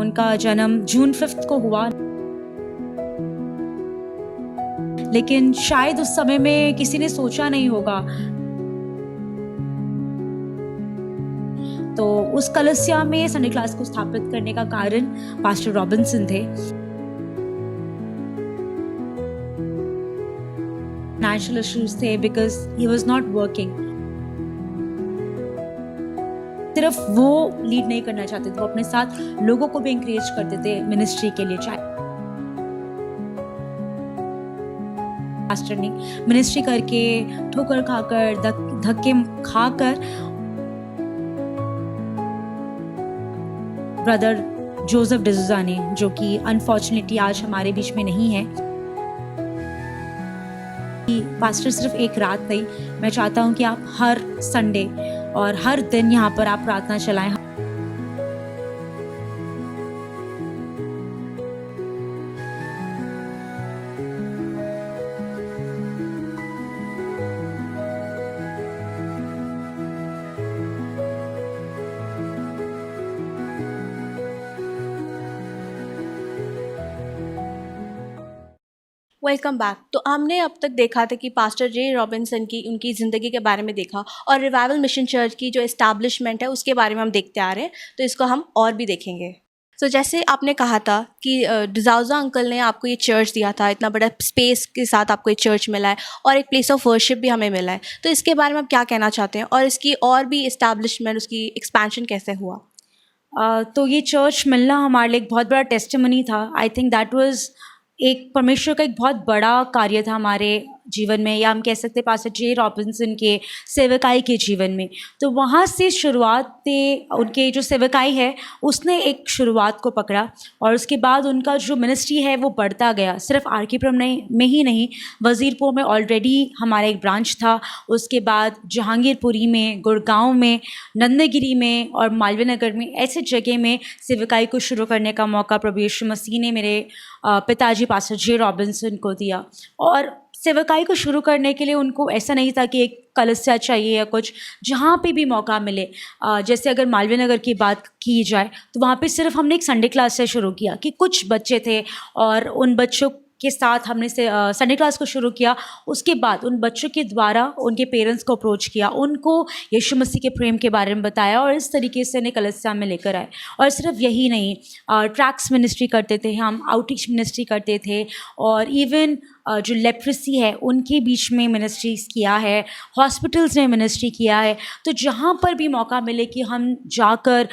उनका जन्म जून 5 को हुआ, लेकिन शायद उस समय में किसी ने सोचा नहीं होगा। तो उस कलीसिया में संडे क्लास को स्थापित करने का कारण पास्टर रॉबिन्सन थे। फाइनेंशियल इश्यूज थे because he was not working. सिर्फ वो लीड नहीं करना चाहते थे, वो अपने साथ लोगों को भी इंकरेज करते थे मिनिस्ट्री के लिए। चाहे पास्टर ने मिनिस्ट्री करके ठोकर खाकर धक्के खाकर ब्रदर जोसेफ डिसूजा ने, जो कि अनफॉर्चुनेटली आज हमारे बीच में नहीं है, पास्टर सिर्फ एक रात नहीं, मैं चाहता हूं कि आप हर संडे और हर दिन यहाँ पर आप प्रार्थना चलाएं। Welcome back. तो हमने अब तक देखा था कि पास्टर जे रॉबिन्सन की उनकी ज़िंदगी के बारे में देखा, और रिवाइवल मिशन चर्च की जो इस्टेब्लिशमेंट है उसके बारे में हम देखते आ रहे हैं, तो इसको हम और भी देखेंगे। तो जैसे आपने कहा था कि डिजाउजा अंकल ने आपको ये चर्च दिया था, इतना बड़ा स्पेस के साथ आपको ये चर्च मिला है और एक प्लेस ऑफ वर्शिप भी हमें मिला है, तो इसके बारे में आप क्या कहना चाहते हैं, और इसकी और भी इस्टेब्लिशमेंट, उसकी एक्सपेंशन कैसे हुआ? तो ये चर्च मिलना हमारे लिए एक बहुत बड़ा टेस्टिमनी था। आई थिंक दैट वाज एक परमेश्वर का एक बहुत बड़ा कार्य था हमारे जीवन में, या हम कह सकते पास्टर जे रॉबिन्सन के सेवकाई के जीवन में। तो वहाँ से शुरुआत उनके जो सेवकाई है उसने एक शुरुआत को पकड़ा, और उसके बाद उनका जो मिनिस्ट्री है वो बढ़ता गया। सिर्फ आरकेपुरम में ही नहीं, वज़ीरपुर में ऑलरेडी हमारा एक ब्रांच था, उसके बाद जहांगीरपुरी में, गुड़गांव में, नंदगिरी में और मालवीय नगर में, ऐसे जगह में सेवकाई को शुरू करने का मौका प्रभु यीशु मसीह ने मेरे पिताजी पास्टर जे रॉबिन्सन को दिया। और सेवकाई को शुरू करने के लिए उनको ऐसा नहीं था कि एक कलीसिया चाहिए या कुछ, जहाँ पे भी मौका मिले। जैसे अगर मालवीय नगर की बात की जाए तो वहाँ पे सिर्फ हमने एक संडे क्लास से शुरू किया कि कुछ बच्चे थे, और उन बच्चों के साथ हमने संडे क्लास को शुरू किया। उसके बाद उन बच्चों के द्वारा उनके पेरेंट्स को अप्रोच किया, उनको यीशु मसीह के प्रेम के बारे में बताया, और इस तरीके से उन्हें कलीसिया में लेकर आए। और सिर्फ यही नहीं, ट्रैक्स मिनिस्ट्री करते थे हम, आउटरीच मिनिस्ट्री करते थे, और इवन जो लेप्रेसी है उनके बीच में मिनिस्ट्रीज़ किया है, हॉस्पिटल्स में मिनिस्ट्री किया है। तो जहाँ पर भी मौका मिले कि हम जाकर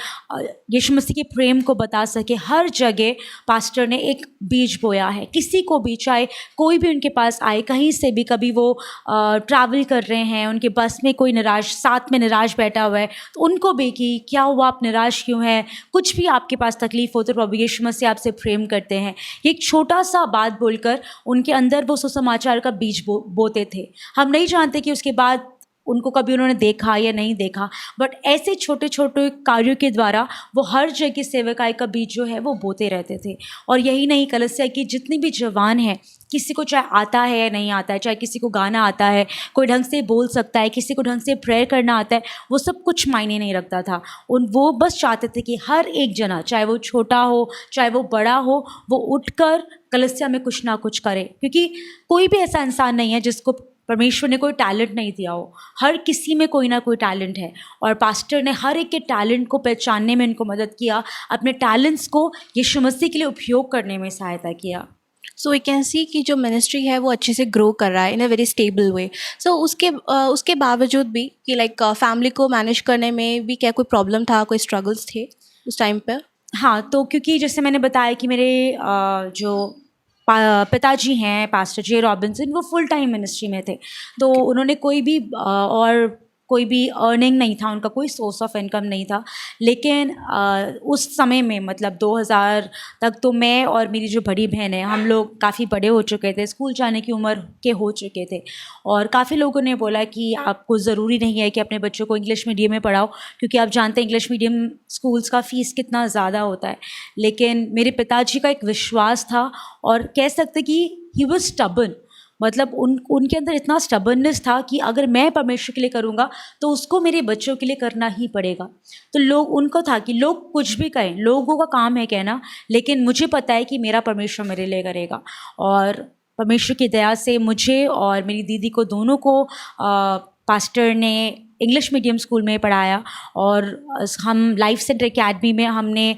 यीशु मसीह के प्रेम को बता सके, हर जगह पास्टर ने एक बीज बोया है। किसी को भी, चाहे कोई भी उनके पास आए कहीं से भी, कभी वो ट्रैवल कर रहे हैं, उनके बस में कोई निराश, साथ में निराश बैठा हुआ है, तो उनको भी कि क्या हुआ, आप निराश क्यों हैं, कुछ भी आपके पास तकलीफ़ हो तो प्रभु यीशु मसीह आपसे प्रेम करते हैं। एक छोटा सा बात बोलकर उनके अंदर वो सुसमाचार का बीज बोते थे। हम नहीं जानते कि उसके बाद उनको कभी उन्होंने देखा या नहीं देखा, बट ऐसे छोटे छोटे कार्यों के द्वारा वो हर जगह सेवकाई का बीज जो है वो बोते रहते थे। और यही नहीं, कलीसिया की जितनी भी जवान हैं, किसी को चाहे आता है या नहीं आता है, चाहे किसी को गाना आता है, कोई ढंग से बोल सकता है, किसी को ढंग से प्रेयर करना आता है, वो सब कुछ मायने नहीं रखता था। वो बस चाहते थे कि हर एक जना, चाहे वो छोटा हो चाहे वो बड़ा हो, वो उठकर कलीसिया में कुछ ना कुछ करे। क्योंकि कोई भी ऐसा इंसान नहीं है जिसको परमेश्वर ने कोई टैलेंट नहीं दिया हो, हर किसी में कोई ना कोई टैलेंट है, और पास्टर ने हर एक के टैलेंट को पहचानने में इनको मदद किया, अपने टैलेंट्स को यीशु मसीह के लिए उपयोग करने में सहायता किया। सो वी कैन सी कि जो मिनिस्ट्री है वो अच्छे से ग्रो कर रहा है इन अ वेरी स्टेबल वे। सो उसके बावजूद भी कि लाइक फैमिली को मैनेज करने में भी क्या कोई प्रॉब्लम था, कोई स्ट्रगल्स थे उस टाइम पर? हाँ, तो क्योंकि जैसे मैंने बताया कि मेरे जो पिताजी हैं पास्टर जे रॉबिन्सन, वो फुल टाइम मिनिस्ट्री में थे, तो उन्होंने कोई भी अर्निंग नहीं था, उनका कोई सोर्स ऑफ इनकम नहीं था। लेकिन उस समय में, मतलब 2000 तक, तो मैं और मेरी जो बड़ी बहन है, हम लोग काफ़ी बड़े हो चुके थे, स्कूल जाने की उम्र के हो चुके थे, और काफ़ी लोगों ने बोला कि आपको ज़रूरी नहीं है कि अपने बच्चों को इंग्लिश मीडियम में पढ़ाओ, क्योंकि आप जानते हैं इंग्लिश मीडियम स्कूल्स का फ़ीस कितना ज़्यादा होता है। लेकिन मेरे पिताजी का एक विश्वास था, और कह सकते कि ही वाज स्टबर्न, मतलब उनके अंदर इतना स्टबर्ननेस था कि अगर मैं परमेश्वर के लिए करूँगा तो उसको मेरे बच्चों के लिए करना ही पड़ेगा। तो लोग उनको था कि लोग कुछ भी कहें, लोगों का काम है कहना, लेकिन मुझे पता है कि मेरा परमेश्वर मेरे लिए करेगा। और परमेश्वर की दया से मुझे और मेरी दीदी को दोनों को पास्टर ने इंग्लिश मीडियम स्कूल में पढ़ाया। और हम लाइफ सेंटर एकेडमी में हमने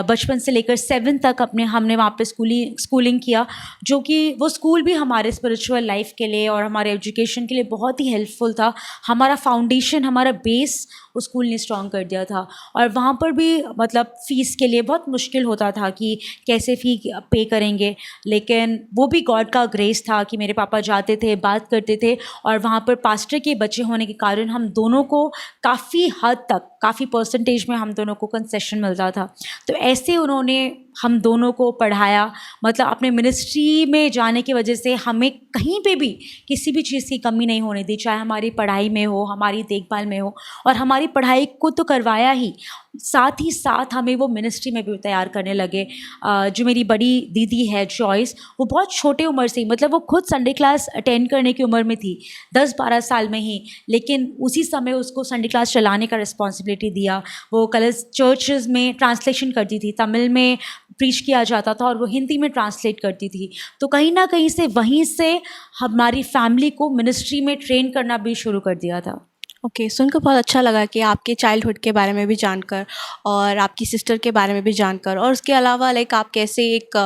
बचपन से लेकर 7 तक हमने वहाँ पे स्कूलिंग किया, जो कि वो स्कूल भी हमारे स्पिरिचुअल लाइफ के लिए और हमारे एजुकेशन के लिए बहुत ही हेल्पफुल था। हमारा फाउंडेशन, हमारा बेस उस स्कूल ने स्ट्रॉन्ग कर दिया था। और वहाँ पर भी मतलब फ़ीस के लिए बहुत मुश्किल होता था कि कैसे फ़ी पे करेंगे, लेकिन वो भी गॉड का ग्रेस था कि मेरे पापा जाते थे, बात करते थे, और वहाँ पर पास्टर के बच्चे होने के कारण हम दोनों को काफ़ी हद तक, काफ़ी परसेंटेज में हम दोनों को कंसेशन मिलता था। तो ऐसे उन्होंने हम दोनों को पढ़ाया। मतलब अपने मिनिस्ट्री में जाने की वजह से हमें कहीं पे भी किसी भी चीज़ की कमी नहीं होने दी, चाहे हमारी पढ़ाई में हो, हमारी देखभाल में हो। और हमारी पढ़ाई को तो करवाया ही, साथ ही साथ हमें वो मिनिस्ट्री में भी तैयार करने लगे। जो मेरी बड़ी दीदी है जॉयस, वो बहुत छोटे उम्र से ही, मतलब वो खुद संडे क्लास अटेंड करने की उम्र में थी, 10-12 साल में ही, लेकिन उसी समय उसको संडे क्लास चलाने का रिस्पॉन्सिबिलिटी दिया। वो कलर्स चर्चेज़ में ट्रांसलेशन करती थी, तमिल में प्रीच किया जाता था और वो हिंदी में ट्रांसलेट करती थी। तो कहीं ना कहीं से वहीं से हमारी फैमिली को मिनिस्ट्री में ट्रेन करना भी शुरू कर दिया था। ओके, सुनकर बहुत अच्छा लगा कि आपके चाइल्डहुड के बारे में भी जानकर और आपकी सिस्टर के बारे में भी जानकर, और उसके अलावा लाइक आप कैसे एक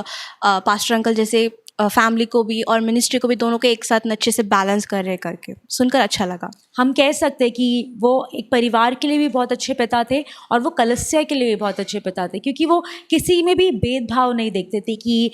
पास्टर अंकल जैसे फैमिली को भी और मिनिस्ट्री को भी दोनों को एक साथ अच्छे से बैलेंस कर रहे करके सुनकर अच्छा लगा। हम कह सकते हैं कि वो एक परिवार के लिए भी बहुत अच्छे पिता थे और वो कलीसिया के लिए भी बहुत अच्छे पिता थे, क्योंकि वो किसी में भी भेदभाव नहीं देखते थे कि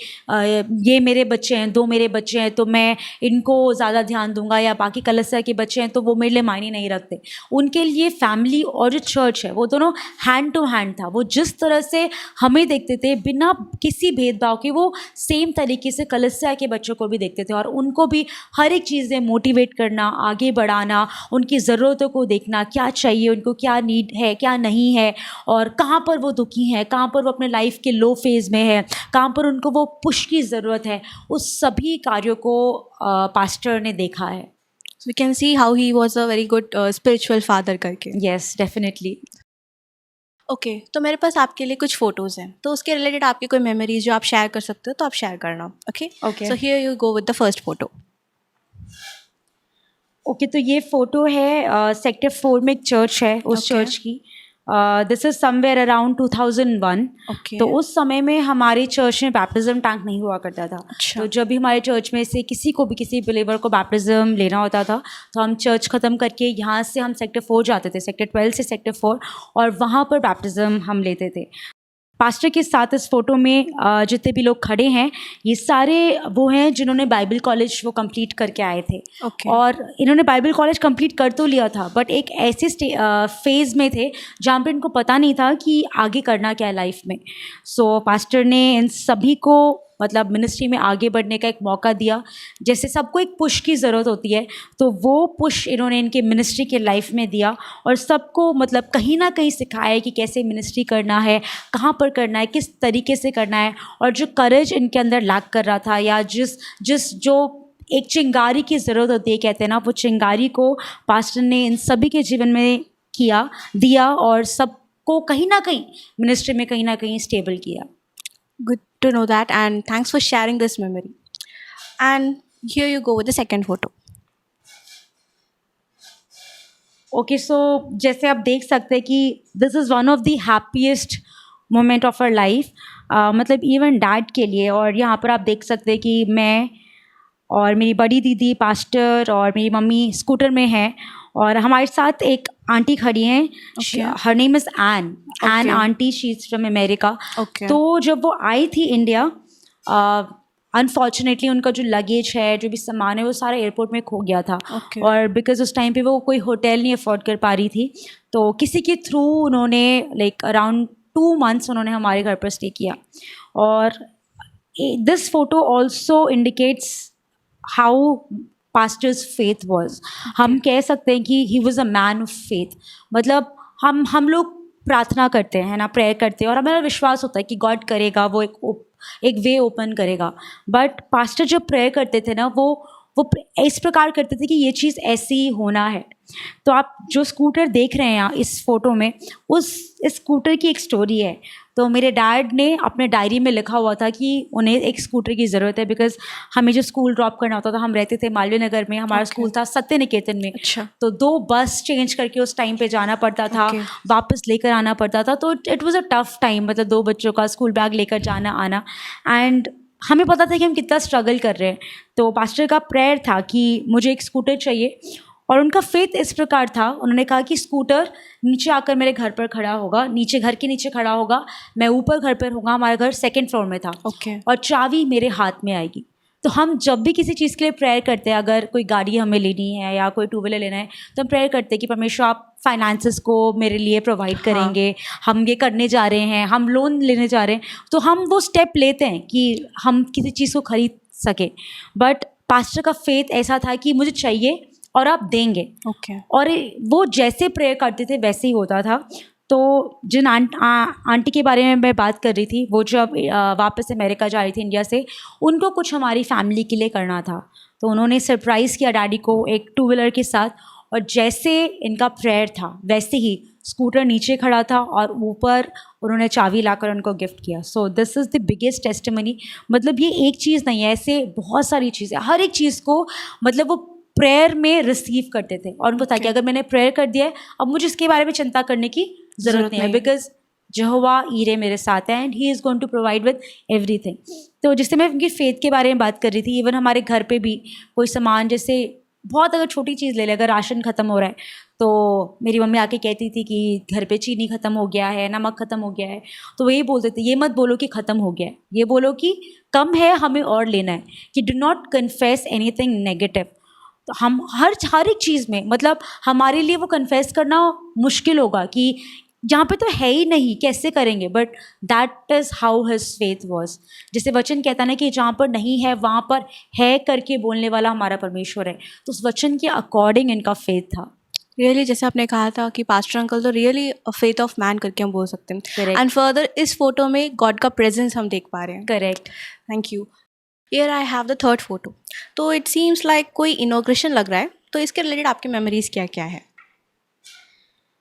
ये मेरे बच्चे हैं, 2 मेरे बच्चे हैं तो मैं इनको ज़्यादा ध्यान दूंगा, या बाकी कलीसिया के बच्चे हैं तो वो मेरे लिए मायने नहीं रखते। उनके लिए फैमिली और जो चर्च है वो दोनों हैंड टू हैंड था। वो जिस तरह से हमें देखते थे बिना किसी भेदभाव के, वो सेम तरीके से कलीसिया के बच्चों को भी देखते थे और उनको भी हर एक चीज़ में मोटिवेट करना, आगे बढ़ाना, उनकी ज़रूरतों को देखना, क्या चाहिए उनको, क्या नीड है, क्या नहीं है, और कहाँ पर वो दुखी हैं, कहाँ पर वो अपने लाइफ के लो फेज़ में है, कहाँ पर उनको वो पुश की ज़रूरत है। उस सभी कार्यों को पास्टर ने देखा है। So we can see how he was a very good spiritual father करके। Yes, definitely. ओके, तो मेरे पास आपके लिए कुछ फ़ोटोज़ हैं, तो उसके रिलेटेड आपकी कोई मेमोरीज जो आप शेयर कर सकते हो तो आप शेयर करना। Okay Okay. So here you go with the first photo. Okay, तो ये फ़ोटो है सेक्टर 4 में एक चर्च है, उस Okay. चर्च की। This is somewhere around 2001। Okay. तो उस समय में हमारे चर्च में बैप्टिज्म टैंक नहीं हुआ करता था। अच्छा। तो जब भी हमारे चर्च में से किसी को भी, किसी बिलीवर को बैप्टिज्म लेना होता था, तो हम चर्च ख़त्म करके यहाँ से हम सेक्टर 4 जाते थे, सेक्टर 12 से सेक्टर 4, और वहाँ पर बैप्टिज्म हम लेते थे। पास्टर के साथ इस फोटो में जितने भी लोग खड़े हैं, ये सारे वो हैं जिन्होंने बाइबल कॉलेज वो कंप्लीट करके आए थे। Okay. और इन्होंने बाइबल कॉलेज कंप्लीट कर तो लिया था, बट एक ऐसे फेज़ में थे जहाँ पे इनको पता नहीं था कि आगे करना क्या है लाइफ में। सो पास्टर ने इन सभी को मतलब मिनिस्ट्री में आगे बढ़ने का एक मौका दिया। जैसे सबको एक पुश की ज़रूरत होती है, तो वो पुश इन्होंने इनके मिनिस्ट्री के लाइफ में दिया और सबको मतलब कहीं ना कहीं सिखाया कि कैसे मिनिस्ट्री करना है, कहाँ पर करना है, किस तरीके से करना है। और जो करेज इनके अंदर लैक कर रहा था, या जो एक चिंगारी की ज़रूरत होती है कहते हैं ना, वो चिंगारी को पास्टर ने इन सभी के जीवन में दिया और सबको कहीं ना कहीं मिनिस्ट्री में कहीं ना कहीं स्टेबल किया। Good to know that, and thanks for sharing this memory. And here you go with the second photo. Okay, so जैसे आप देख सकते हैं कि this is one of the happiest moment of our life, मतलब even dad के लिए। और यहाँ पर आप देख सकते हैं कि मैं और मेरी बड़ी दीदी पास्टर और मेरी मम्मी स्कूटर में हैं, और हमारे साथ एक आंटी खड़ी हैं। Okay. Her name is an Okay. Aunty, she is from America. Okay. तो जब वो आई थी इंडिया, अनफॉर्चुनेटली उनका जो लगेज है, जो भी सामान है, वो सारा एयरपोर्ट में खो गया था। Okay. और बिकॉज उस टाइम पे वो कोई होटल नहीं अफोर्ड कर पा रही थी, तो किसी के थ्रू उन्होंने लाइक अराउंड 2 मंथ्स उन्होंने हमारे घर पर स्टे किया। और this photo also indicates how pastors faith was. हम कह सकते हैं कि he was a man of faith. मतलब हम लोग प्रार्थना करते हैं ना, प्रेयर करते हैं, और हमारा विश्वास होता है कि गॉड करेगा, वो एक वे ओपन करेगा। बट पास्टर जब प्रेयर करते थे ना, वो वो इस प्रकार करते थे कि ये चीज़ ऐसी ही होना है। तो आप जो स्कूटर देख रहे हैं यहाँ इस फोटो में, इस स्कूटर की एक स्टोरी है। तो मेरे डैड ने अपने डायरी में लिखा हुआ था कि उन्हें एक स्कूटर की ज़रूरत है, बिकॉज हमें जो स्कूल ड्रॉप करना होता था, हम रहते थे मालवीय नगर में, हमारा स्कूल था सत्य निकेतन में। अच्छा। तो 2 बस चेंज करके उस टाइम पे जाना पड़ता था, Okay. वापस लेकर आना पड़ता था। तो it was a tough time, मतलब 2 बच्चों का स्कूल बैग लेकर जाना आना, एंड हमें पता था कि हम कितना स्ट्रगल कर रहे हैं। तो पास्टर का प्रेयर था कि मुझे एक स्कूटर चाहिए, और उनका फेथ इस प्रकार था, उन्होंने कहा कि स्कूटर नीचे आकर मेरे घर पर खड़ा होगा, नीचे घर के नीचे खड़ा होगा, मैं ऊपर घर पर होगा, हमारा घर 2nd फ्लोर में था, Okay. और चाबी मेरे हाथ में आएगी। तो हम जब भी किसी चीज़ के लिए प्रेयर करते हैं, अगर कोई गाड़ी हमें लेनी है या कोई 2 व्हीलर लेना है, तो हम प्रेयर करते हैं कि परमेश्वर आप फाइनेंसेस को मेरे लिए प्रोवाइड करेंगे, हम ये करने जा रहे हैं, हम लोन लेने जा रहे हैं, तो हम वो स्टेप लेते हैं कि हम किसी चीज़ को खरीद सकें। बट पास्टर का फेथ ऐसा था कि मुझे चाहिए और आप देंगे। Okay. और वो जैसे प्रेयर करते थे वैसे ही होता था। तो जिन आंटी के बारे में मैं बात कर रही थी, वो जब वापस अमेरिका जा रही थी इंडिया से, उनको कुछ हमारी फैमिली के लिए करना था। तो उन्होंने सरप्राइज़ किया डैडी को एक 2 व्हीलर के साथ, और जैसे इनका प्रेयर था वैसे ही स्कूटर नीचे खड़ा था और ऊपर उन्होंने चाबी लाकर उनको गिफ्ट किया। So this is the biggest testimony. मतलब ये एक चीज़ नहीं है, ऐसे बहुत सारी चीज़ें, हर एक चीज़ को मतलब वो प्रेयर में रिसीव करते थे, और उनको था कि अगर मैंने प्रेयर कर दिया है, अब मुझे इसके बारे में चिंता करने की ज़रूरत नहीं है, बिकॉज यहोवा ईरे मेरे साथ है and he is going to provide with everything. तो जिससे मैं उनकी फेथ के बारे में बात कर रही थी, इवन हमारे घर पे भी कोई सामान, जैसे बहुत अगर छोटी चीज़ ले ले, अगर राशन ख़त्म हो रहा है, तो मेरी मम्मी आके कहती थी कि घर पे चीनी ख़त्म हो गया है, नमक ख़त्म हो गया है, तो वो यही बोलते थे, ये मत बोलो कि ख़त्म हो गया है, ये बोलो कि कम है, हमें और लेना है, कि do not confess anything negative. तो हम हर एक चीज़ में, मतलब हमारे लिए वो कन्फेस करना मुश्किल होगा कि जहाँ पे तो है ही नहीं, कैसे करेंगे, but that is how his faith was. जैसे वचन कहता ना कि जहाँ पर नहीं है वहाँ पर है करके बोलने वाला हमारा परमेश्वर है, तो उस वचन के अकॉर्डिंग इनका फेथ था। रियली जैसे आपने कहा था कि पास्टर अंकल तो रियली फेथ ऑफ मैन करके हम बोल सकते हैं। Correct. एंड फर्दर इस फोटो में गॉड का प्रेजेंस हम देख पा रहे हैं। Correct. Thank you. Here I have the third photo. तो इट सीम्स लाइक कोई इनॉग्रेशन लग रहा है, तो इसके रिलेटेड आपकी मेमोरीज क्या क्या है?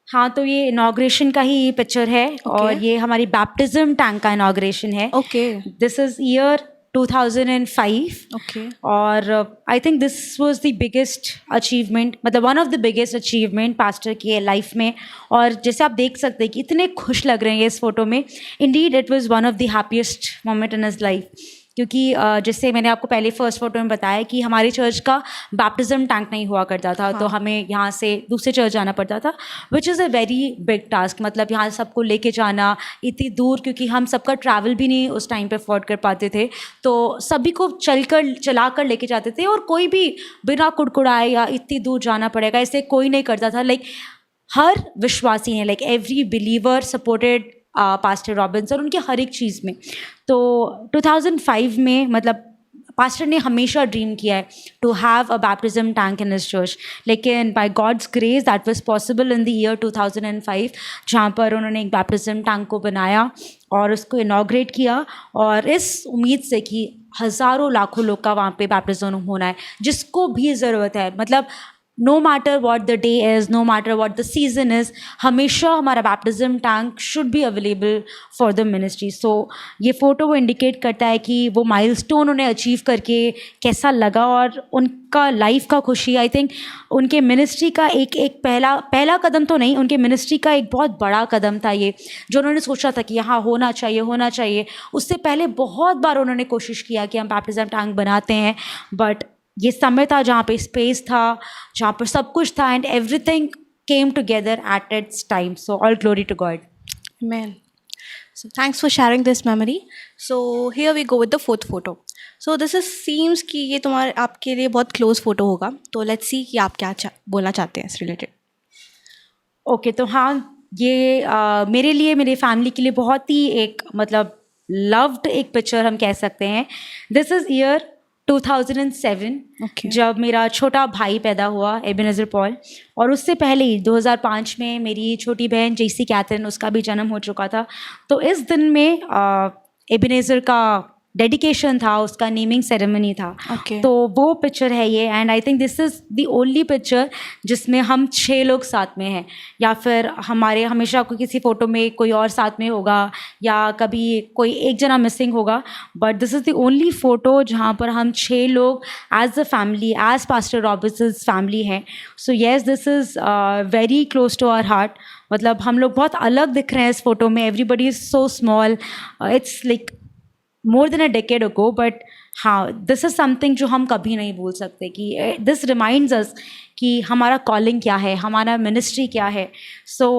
हाँ, तो ये इनॉग्रेशन का ही पिक्चर है, और ये हमारी बैप्टिज्म टैंक का इनॉग्रेशन है। Okay. This is year 2005। Okay. और I think this was the biggest achievement, मतलब one of the biggest achievement pastor की लाइफ में। और जैसे आप देख सकते हैं कि इतने खुश लग रहे हैं इस फोटो में, Indeed it was one of the happiest moment in his life. क्योंकि जैसे मैंने आपको पहले फर्स्ट फोटो में बताया कि हमारी चर्च का बैप्टिज्म टैंक नहीं हुआ करता था, तो हमें यहाँ से दूसरे चर्च जाना पड़ता था, which is a very big task. मतलब यहाँ सबको लेके जाना इतनी दूर, क्योंकि हम सबका ट्रैवल भी नहीं उस टाइम पे अफोर्ड कर पाते थे, तो सभी को चला कर लेके जाते थे, और कोई भी बिना कुड़कुड़ाए या इतनी दूर जाना पड़ेगा ऐसे कोई नहीं करता था। लाइक हर विश्वासी ने, like every believer supported pastor Robinson उनके हर एक चीज़ में। तो 2005 में, मतलब पास्टर ने हमेशा ड्रीम किया है to have a baptism tank in his church, लेकिन by God's grace that was possible in the year 2005, जहाँ पर उन्होंने एक बैप्टिज्म टैंक को बनाया और उसको इनॉग्रेट किया, और इस उम्मीद से कि हज़ारों लाखों लोग का वहाँ पे बैप्टिज्म होना है, जिसको भी ज़रूरत है। मतलब no matter what the day is, no matter what the season is, हमेशा हमारा baptism tank should be available for the ministry. So ये फ़ोटो वो इंडिकेट करता है कि वो माइलस्टोन उन्हें अचीव करके कैसा लगा, और उनका लाइफ का खुशी, आई थिंक उनके मिनिस्ट्री का एक पहला कदम तो नहीं, उनके मिनिस्ट्री का एक बहुत बड़ा कदम था ये, जो उन्होंने सोचा था कि यहाँ होना चाहिए। उससे पहले बहुत बार उन्होंने कोशिश किया कि हम बैप्टिज्म टैंक बनाते हैं, बट ये समय था जहाँ पे स्पेस था, जहाँ पर सब कुछ था, and everything came together at its time. So all glory to God. Amen. So thanks for sharing this memory. So here we go with the fourth photo. So this is seems कि ये तुम्हारे आपके लिए बहुत close photo होगा, तो let's see कि आप क्या बोलना चाहते हैं इस related. ओके, तो हाँ, ये मेरे लिए, मेरे फैमिली के लिए बहुत ही एक मतलब लव्ड एक पिक्चर हम कह सकते हैं। This is year 2007, Okay. जब मेरा छोटा भाई पैदा हुआ, एबेनेज़र पॉल, और उससे पहले ही 2005 में मेरी छोटी बहन जेसी कैथरीन, उसका भी जन्म हो चुका था। तो इस दिन में एबेनेज़र का डेडिकेशन था, उसका नेमिंग सेरेमनी था। Okay. तो वो पिक्चर है ये, and I think this is the only picture जिसमें हम 6 लोग साथ में हैं, या फिर हमारे हमेशा कोई किसी फ़ोटो में कोई और साथ में होगा या कभी कोई एक जना मिसिंग होगा, but this is the only photo जहाँ पर हम 6 लोग as a family, as pastor Robinson's family हैं। So yes, this is very close to our heart. मतलब हम लोग बहुत अलग दिख रहे हैं इस फोटो में, everybody is so small, it's like more than a decade ago, but हाँ, दिस इज़ समथिंग जो हम कभी नहीं भूल सकते कि दिस रिमाइंड्स अस कि हमारा कॉलिंग क्या है, हमारा मिनिस्ट्री क्या है। So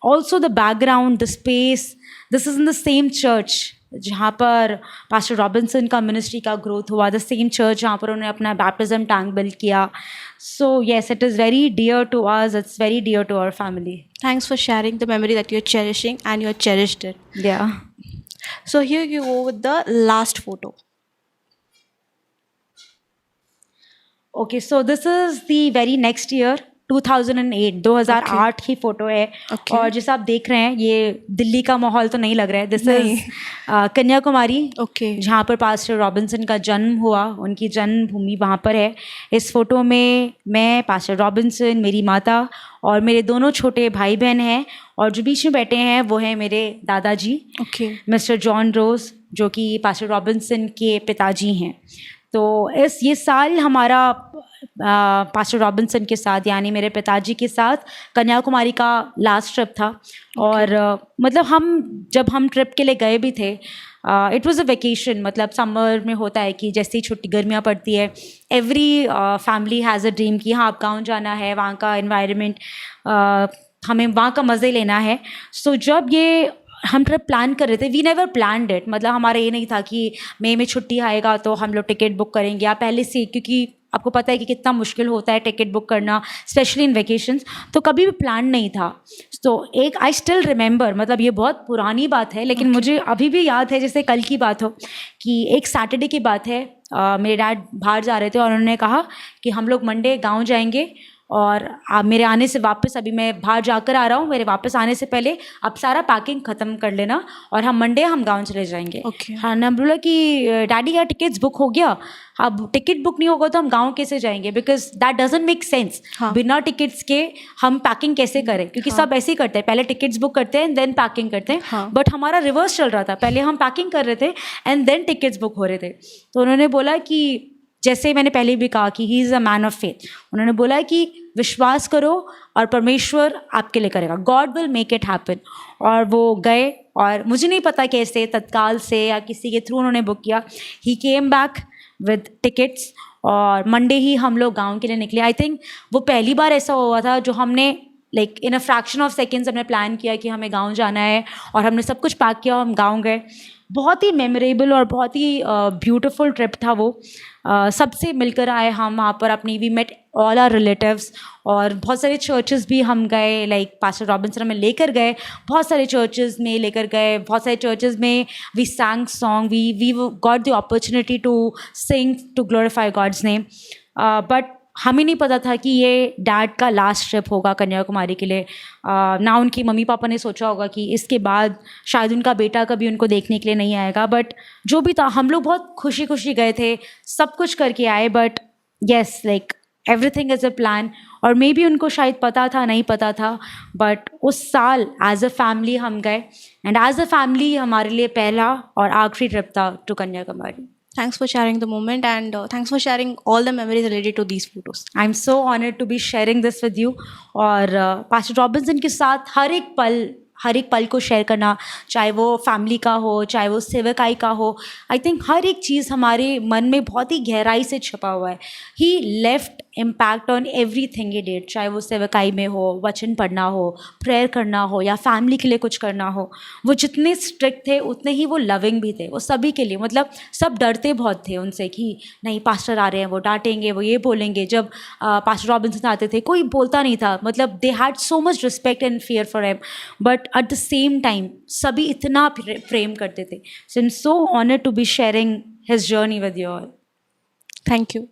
also the background, the space, this is in the same church जहाँ पर पास्टर रॉबिन्सन का मिनिस्ट्री का ग्रोथ हुआ, द सेम चर्च जहाँ पर उन्होंने अपना बैप्टिज्म टैंक बिल्ड किया। So yes, it is very dear to us, it's very dear to our family. Thanks for sharing the memory that you're cherishing and you're cherished it. Yeah. So here you go with the last photo. Okay, so this is the very next year 2008, 2008 की photo है। Okay. और जैसा आप देख रहे हैं, ये दिल्ली का माहौल तो नहीं लग रहा है, दिस नहीं। Is Kanyakumari, Okay. जहाँ पर पास्टर रॉबिन्सन का जन्म हुआ, उनकी जन्मभूमि वहाँ पर है। इस फ़ोटो में मैं, पास्टर रॉबिन्सन, मेरी माता और मेरे दोनों छोटे भाई बहन हैं, और जो बीच में बैठे हैं वो हैं मेरे दादाजी, Okay. मिस्टर जॉन रोज, जो कि पास्टर रॉबिन्सन के पिताजी हैं। तो ये साल हमारा पास्टर रॉबिन्सन के साथ, यानी मेरे पिताजी के साथ कन्याकुमारी का लास्ट ट्रिप था। और मतलब जब हम ट्रिप के लिए गए भी थे, इट वाज अ वेकेशन, मतलब समर में होता है कि जैसे ही छुट्टी गर्मियाँ पड़ती है, every family has a dream कि हाँ, अब गाँव जाना है, वहाँ का एनवायरनमेंट, हमें वहाँ का मज़े लेना है। सो जब ये हम ट्रिप प्लान कर रहे थे, वी नेवर प्लान्ड इट, मतलब हमारा ये नहीं था कि मई में छुट्टी आएगा तो हम लोग टिकट बुक करेंगे या पहले से, क्योंकि आपको पता है कि कितना मुश्किल होता है टिकट बुक करना, स्पेशली इन वेकेशंस, तो कभी भी प्लान नहीं था। तो एक आई स्टिल रिमेंबर, मतलब ये बहुत पुरानी बात है लेकिन मुझे अभी भी याद है जैसे कल की बात हो, कि एक सैटरडे की बात है, मेरे डैड बाहर जा रहे थे और उन्होंने कहा कि हम लोग मंडे गाँव जाएंगे, और मेरे आने से वापस, अभी मैं बाहर जाकर आ रहा हूँ, मेरे वापस आने से पहले आप सारा पैकिंग ख़त्म कर लेना और हम मंडे हम गाँव चले जाएंगे। Okay. हाँ, ना बोला कि डैडी यार टिकट्स बुक हो गया, अब टिकट बुक नहीं होगा तो हम गाँव कैसे जाएंगे, because that doesn't make sense. हाँ. बिना टिकट्स के हम पैकिंग कैसे करें, क्योंकि सब ऐसे ही करते हैं, पहले टिकट्स बुक करते हैं देन पैकिंग करते हैं। हाँ. बट हमारा रिवर्स चल रहा था, पहले हम पैकिंग कर रहे थे एंड देन टिकट्स बुक हो रहे थे। तो उन्होंने बोला कि, जैसे मैंने पहले भी कहा कि he is a man of faith, उन्होंने बोला कि विश्वास करो और परमेश्वर आपके लिए करेगा, God will make it happen. और वो गए, और मुझे नहीं पता कैसे, तत्काल से या किसी के थ्रू उन्होंने बुक किया। ही केम बैक विद टिकट्स और मंडे ही हम लोग गाँव के लिए निकले। आई थिंक वो पहली बार ऐसा हुआ था जो हमने like in a fraction of seconds हमने प्लान किया कि हमें गाँव जाना है, और हमने सब कुछ पैक किया और हम गाँव गए। बहुत ही मेमोरेबल और बहुत ही ब्यूटीफुल ट्रिप था वो। सबसे मिलकर आए हम वहाँ पर अपनी, we met all our relatives, और बहुत सारे चर्चेस भी हम गए, लाइक पास्टर रॉबिन्सन हमें लेकर गए, बहुत सारे चर्चेस में लेकर गए, बहुत सारे चर्चेस में we sang song, we got the opportunity to sing to glorify God's name. But हमें नहीं पता था कि ये डैड का लास्ट ट्रिप होगा कन्याकुमारी के लिए। ना उनकी मम्मी पापा ने सोचा होगा कि इसके बाद शायद उनका बेटा कभी उनको देखने के लिए नहीं आएगा, बट जो भी था हम लोग बहुत खुशी खुशी गए थे, सब कुछ करके आए। But yes, like everything is a plan, और मे बी उनको शायद पता था, नहीं पता था, बट उस साल एज अ फैमिली हम गए, एंड एज अ फैमिली हमारे लिए पहला और आखिरी ट्रिप था to Kanyakumari. Thanks for sharing the moment and thanks for sharing all the memories related to these photos. I am so honoured to be sharing this with you. और pastor Robinson के साथ हर एक पल को शेयर करना, चाहे वो फैमिली का हो, चाहे वो सेवकाई का हो, आई थिंक हर एक चीज़ हमारे मन में बहुत ही गहराई से छुपा हुआ है। He left impact on everything he did, चाहे वो सेवकाई में हो, वचन पढ़ना हो, प्रेयर करना हो, या फैमिली के लिए कुछ करना हो। वो जितने स्ट्रिक्ट थे उतने ही वो लविंग भी थे, वो सभी के लिए, मतलब सब डरते बहुत थे उनसे कि नहीं पास्टर आ रहे हैं, वो डांटेंगे, वो ये बोलेंगे। जब पास्टर रॉबिन्सन आते थे कोई बोलता नहीं था, मतलब they had so much respect and fear for him, but at the same time सभी इतना प्रेम करते थे। So I am so honoured to be sharing his journey with you all. Thank you.